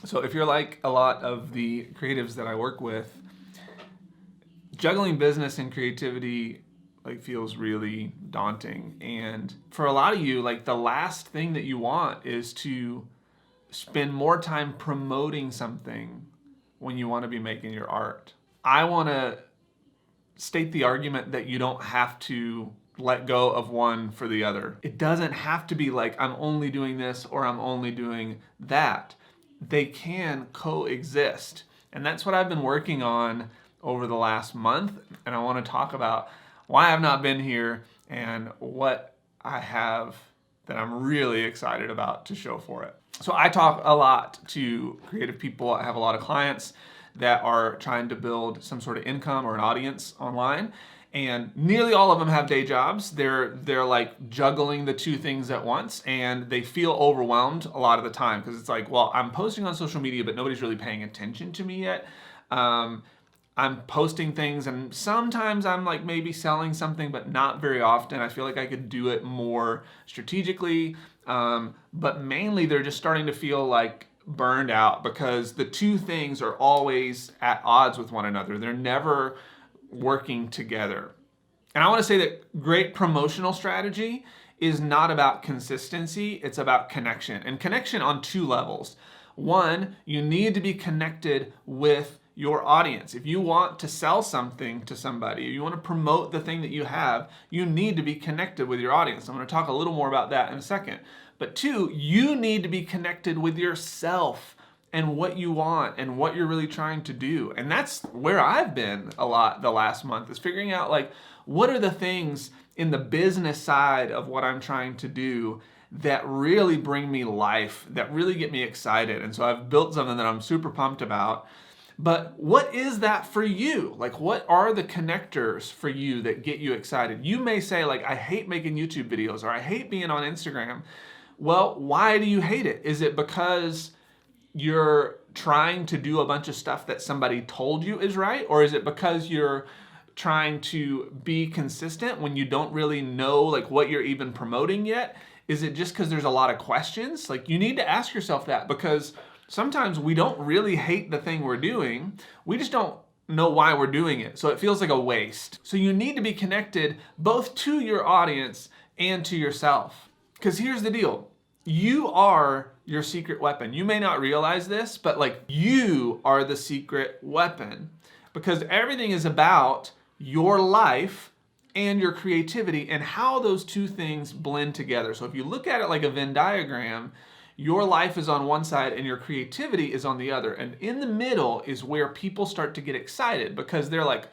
So if you're like a lot of the creatives that I work with, juggling business and creativity like feels really daunting. And for a lot of you, like the last thing that you want is to spend more time promoting something when you want to be making your art. I want to state the argument that you don't have to let go of one for the other. It doesn't have to be like I'm only doing this or I'm only doing that. They can coexist. And that's what I've been working on over the last month. And I want to talk about why I've not been here and what I have that I'm really excited about to show for it. So I talk a lot to creative people. I have a lot of clients that are trying to build some sort of income or an audience online. And nearly all of them have day jobs. They're like juggling the two things at once, and they feel overwhelmed a lot of the time because it's like, well, I'm posting on social media, but nobody's really paying attention to me yet. I'm posting things, and sometimes I'm like maybe selling something, but not very often. I feel like I could do it more strategically, but mainly they're just starting to feel like burned out because the two things are always at odds with one another. They're never working together. And I want to say that great promotional strategy is not about consistency, it's about connection. And connection on two levels. One, you need to be connected with your audience. If you want to sell something to somebody, if you want to promote the thing that you have, you need to be connected with your audience. I'm going to talk a little more about that in a second. But two, you need to be connected with yourself and what you want and what you're really trying to do. And that's where I've been a lot the last month, is figuring out like, what are the things in the business side of what I'm trying to do that really bring me life, that really get me excited. And so I've built something that I'm super pumped about. But what is that for you? Like, what are the connectors for you that get you excited? You may say, like, I hate making YouTube videos, or I hate being on Instagram. Well, why do you hate it? Is it because you're trying to do a bunch of stuff that somebody told you is right? Or is it because you're trying to be consistent when you don't really know like what you're even promoting yet? Is it just because there's a lot of questions? Like, you need to ask yourself that, because sometimes we don't really hate the thing we're doing. We just don't know why we're doing it. So it feels like a waste. So you need to be connected both to your audience and to yourself. Because here's the deal. You are your secret weapon. You may not realize this, but like, you are the secret weapon, because everything is about your life and your creativity and how those two things blend together. So if you look at it like a Venn diagram, your life is on one side and your creativity is on the other. And in the middle is where people start to get excited, because they're like,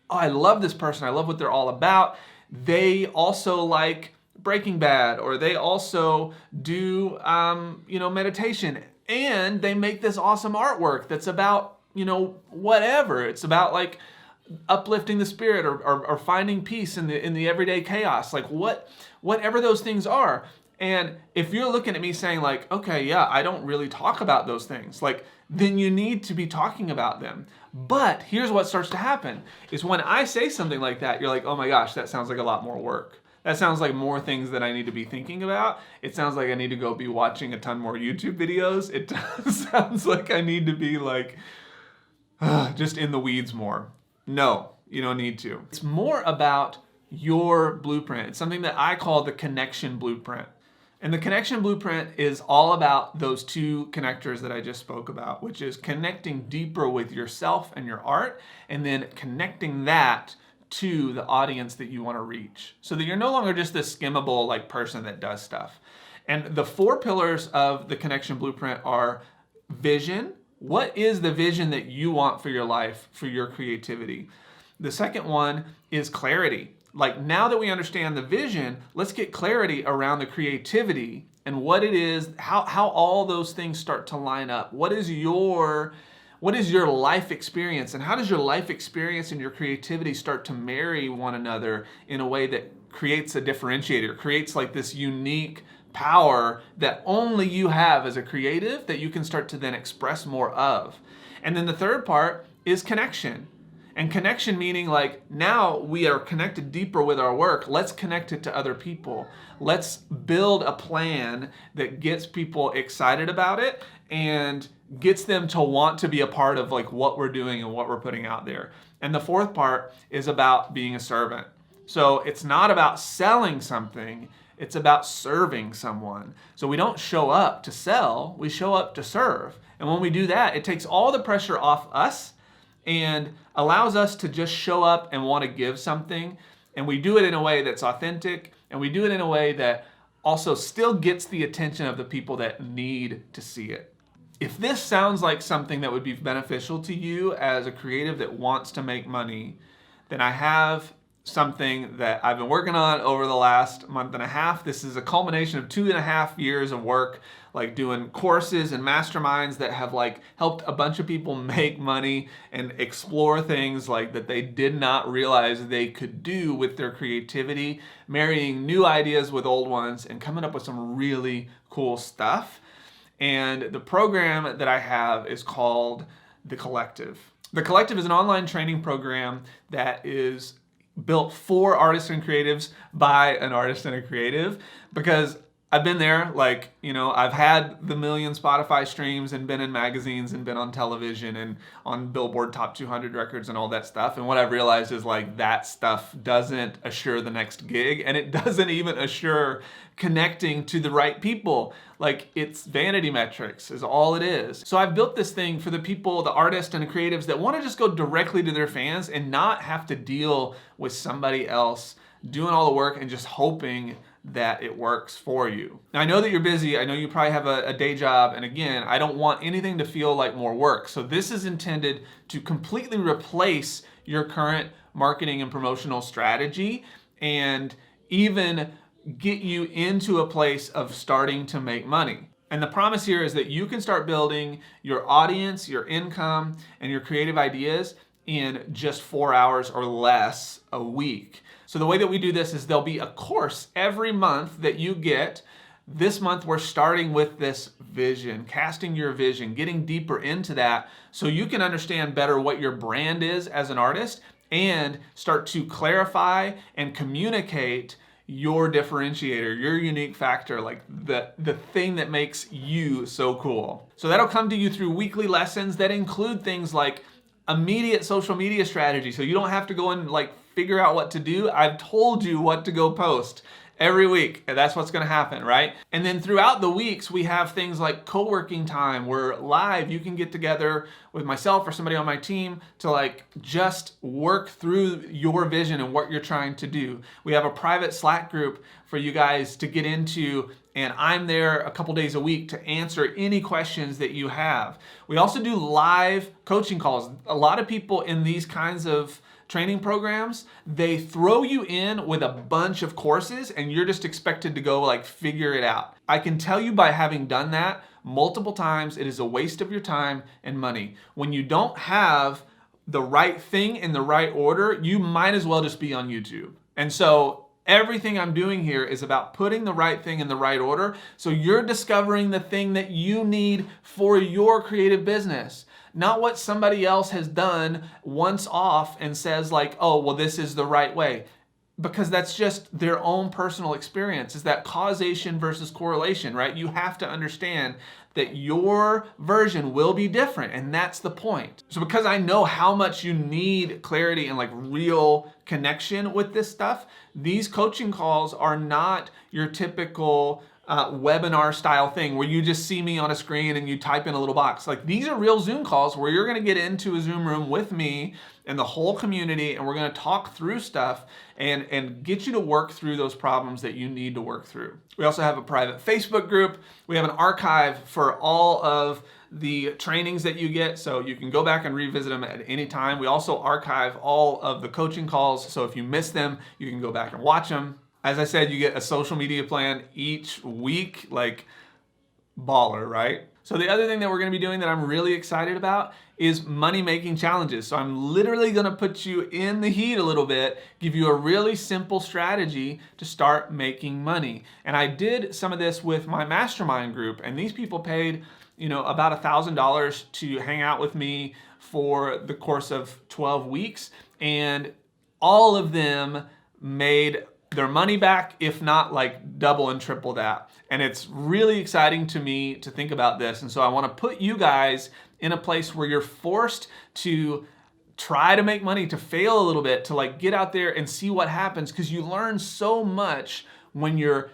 oh, I love this person. I love what they're all about. They also like Breaking Bad, or they also do, meditation, and they make this awesome artwork that's about, whatever. It's about like uplifting the spirit or finding peace in the everyday chaos, like whatever those things are. And if you're looking at me saying like, okay, yeah, I don't really talk about those things, like, then you need to be talking about them. But here's what starts to happen is when I say something like that, you're like, oh my gosh, that sounds like a lot more work. That sounds like more things that I need to be thinking about. It sounds like I need to go be watching a ton more YouTube videos. It sounds like I need to be like, just in the weeds more. No, you don't need to. It's more about your blueprint. It's something that I call the connection blueprint. And the connection blueprint is all about those two connectors that I just spoke about, which is connecting deeper with yourself and your art, and then connecting that to the audience that you want to reach, so that you're no longer just this skimmable like person that does stuff. And the four pillars of the connection blueprint are vision. What is the vision that you want for your life, for your creativity? The second one is clarity. Like, now that we understand the vision, let's get clarity around the creativity and what it is, how all those things start to line up. What is your life experience, and how does your life experience and your creativity start to marry one another in a way that creates a differentiator, creates like this unique power that only you have as a creative that you can start to then express more of. And then the third part is connection. And connection meaning like now we are connected deeper with our work. Let's connect it to other people. Let's build a plan that gets people excited about it and gets them to want to be a part of like what we're doing and what we're putting out there. And the fourth part is about being a servant. So it's not about selling something, it's about serving someone. So we don't show up to sell, we show up to serve. And when we do that, it takes all the pressure off us and allows us to just show up and want to give something. And we do it in a way that's authentic, and we do it in a way that also still gets the attention of the people that need to see it. If this sounds like something that would be beneficial to you as a creative that wants to make money, then I have something that I've been working on over the last month and a half. This is a culmination of 2.5 years of work, like doing courses and masterminds that have like helped a bunch of people make money and explore things like that they did not realize they could do with their creativity, marrying new ideas with old ones and coming up with some really cool stuff. And the program that I have is called The Collective. The Collective is an online training program that is built for artists and creatives by an artist and a creative, because I've been there, like, I've had the million Spotify streams and been in magazines and been on television and on Billboard Top 200 records and all that stuff. And what I've realized is like that stuff doesn't assure the next gig, and it doesn't even assure connecting to the right people. Like, it's vanity metrics is all it is. So I've built this thing for the people, the artists and the creatives that want to just go directly to their fans and not have to deal with somebody else doing all the work and just hoping that it works for you. Now, I know that you're busy. I know you probably have a day job. And again, I don't want anything to feel like more work. So this is intended to completely replace your current marketing and promotional strategy and even get you into a place of starting to make money. And the promise here is that you can start building your audience, your income, and your creative ideas in just 4 hours or less a week. So the way that we do this is there'll be a course every month that you get. This month we're starting with this vision, casting your vision, getting deeper into that so you can understand better what your brand is as an artist and start to clarify and communicate your differentiator, your unique factor, like the thing that makes you so cool. So that'll come to you through weekly lessons that include things like immediate social media strategy. So you don't have to go and like figure out what to do. I've told you what to go post every week. And that's what's going to happen, right? And then throughout the weeks, we have things like co-working time where live you can get together with myself or somebody on my team to like just work through your vision and what you're trying to do. We have a private Slack group for you guys to get into, and I'm there a couple days a week to answer any questions that you have. We also do live coaching calls. A lot of people in these kinds of training programs, they throw you in with a bunch of courses and you're just expected to go like figure it out. I can tell you by having done that multiple times, it is a waste of your time and money. When you don't have the right thing in the right order, you might as well just be on YouTube. And so everything I'm doing here is about putting the right thing in the right order. So you're discovering the thing that you need for your creative business. Not what somebody else has done once off and says like, oh, well, this is the right way. Because that's just their own personal experience. Is that causation versus correlation, right? You have to understand that your version will be different, and that's the point. So because I know how much you need clarity and like real connection with this stuff, these coaching calls are not your typical webinar style thing where you just see me on a screen and you type in a little box. Like, these are real Zoom calls where you're going to get into a Zoom room with me and the whole community, and we're going to talk through stuff and get you to work through those problems that you need to work through. We also have a private Facebook group. We have an archive for all of the trainings that you get, so you can go back and revisit them at any time. We also archive all of the coaching calls, so if you miss them, you can go back and watch them. As I said, you get a social media plan each week, like baller, right? So the other thing that we're going to be doing that I'm really excited about is money-making challenges. So I'm literally going to put you in the heat a little bit, give you a really simple strategy to start making money. And I did some of this with my mastermind group, and these people paid about $1,000 to hang out with me for the course of 12 weeks. And all of them made their money back, if not like double and triple that. And it's really exciting to me to think about this. And so I want to put you guys in a place where you're forced to try to make money, to fail a little bit, to like get out there and see what happens, because you learn so much when you're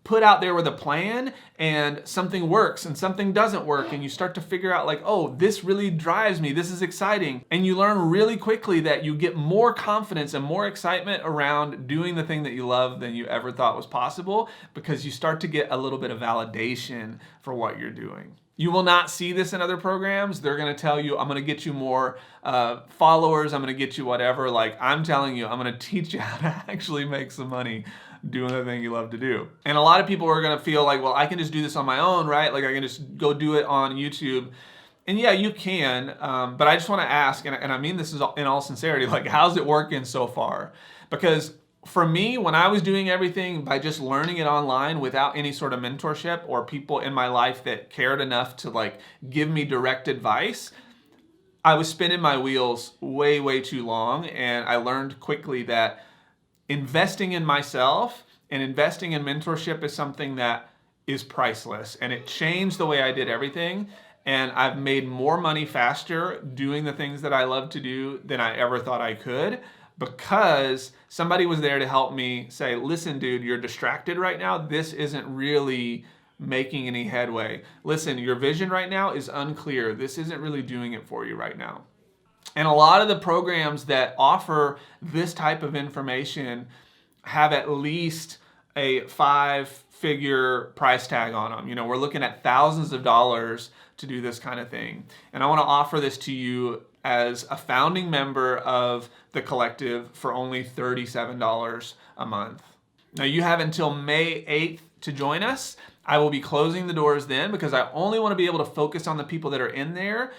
put out there with a plan and something works and something doesn't work, and you start to figure out like, oh, this really drives me, this is exciting. And you learn really quickly that you get more confidence and more excitement around doing the thing that you love than you ever thought was possible, because you start to get a little bit of validation for what you're doing. You will not see this in other programs. They're going to tell you, I'm going to get you more followers, I'm going to get you whatever. Like, I'm telling you, I'm going to teach you how to actually make some money doing the thing you love to do. And a lot of people are going to feel like, well, I can just do this on my own, right? Like, I can just go do it on YouTube. And yeah, you can, but I just want to ask, and I mean this is in all sincerity, like, how's it working so far? Because for me, when I was doing everything by just learning it online without any sort of mentorship or people in my life that cared enough to like give me direct advice, I was spinning my wheels way, way too long. And I learned quickly that investing in myself and investing in mentorship is something that is priceless. And it changed the way I did everything. And I've made more money faster doing the things that I love to do than I ever thought I could, because somebody was there to help me say, listen, dude, you're distracted right now. This isn't really making any headway. Listen, your vision right now is unclear. This isn't really doing it for you right now. And a lot of the programs that offer this type of information have at least a 5-figure price tag on them. We're looking at thousands of dollars to do this kind of thing. And I want to offer this to you as a founding member of the collective for only $37 a month. Now, you have until May 8th to join us. I will be closing the doors then, because I only want to be able to focus on the people that are in there.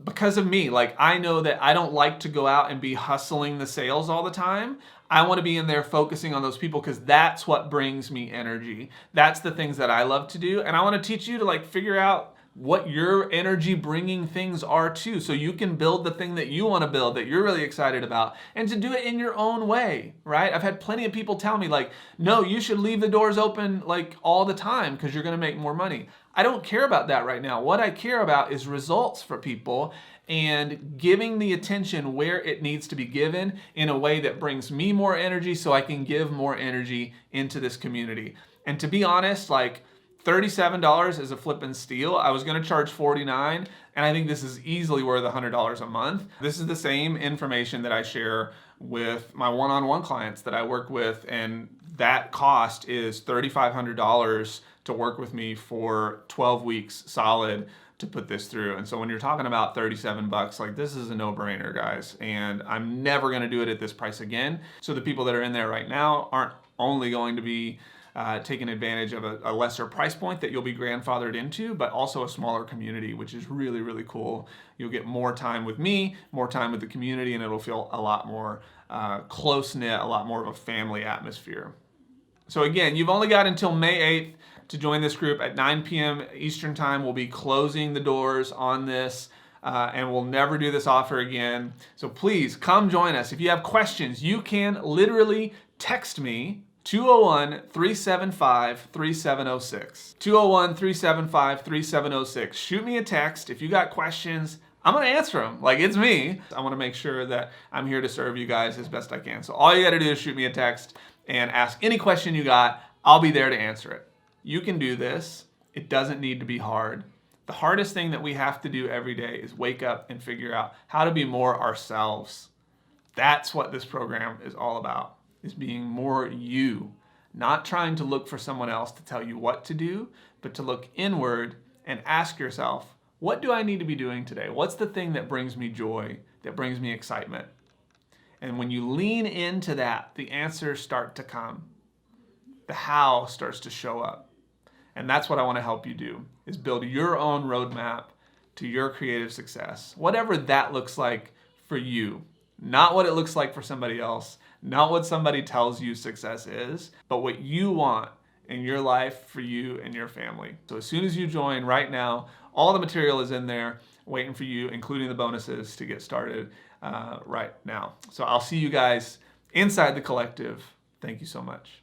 Because of me, like, I know that I don't like to go out and be hustling the sales all the time. I want to be in there focusing on those people, because that's what brings me energy. That's the things that I love to do. And I want to teach you to like figure out what your energy bringing things are too, so you can build the thing that you want to build, that you're really excited about, and to do it in your own way, right? I've had plenty of people tell me like, no, you should leave the doors open like all the time because you're going to make more money. I don't care about that right now. What I care about is results for people and giving the attention where it needs to be given in a way that brings me more energy, so I can give more energy into this community. And to be honest, like, $37 is a flippin' steal. I was going to charge $49, and I think this is easily worth $100 a month. This is the same information that I share with my one-on-one clients that I work with, and that cost is $3,500 to work with me for 12 weeks solid to put this through. And so when you're talking about $37, like, this is a no-brainer, guys. And I'm never going to do it at this price again. So the people that are in there right now aren't only going to be taking advantage of a lesser price point that you'll be grandfathered into, but also a smaller community, which is really, really cool. You'll get more time with me, more time with the community, and it'll feel a lot more close-knit, a lot more of a family atmosphere. So again, you've only got until May 8th to join this group. At 9 p.m. Eastern Time, we'll be closing the doors on this, and we'll never do this offer again. So please come join us. If you have questions, you can literally text me 201-375-3706. 201-375-3706. Shoot me a text. If you got questions, I'm going to answer them. Like, it's me. I want to make sure that I'm here to serve you guys as best I can. So all you got to do is shoot me a text and ask any question you got. I'll be there to answer it. You can do this. It doesn't need to be hard. The hardest thing that we have to do every day is wake up and figure out how to be more ourselves. That's what this program is all about. Is being more you, not trying to look for someone else to tell you what to do, but to look inward and ask yourself, what do I need to be doing today? What's the thing that brings me joy, that brings me excitement? And when you lean into that, the answers start to come. The how starts to show up. And that's what I want to help you do, is build your own roadmap to your creative success. Whatever that looks like for you, not what it looks like for somebody else, not what somebody tells you success is, but what you want in your life for you and your family. So as soon as you join right now, All the material is in there waiting for you, including the bonuses to get started right now. So I'll see you guys inside the collective. Thank you so much.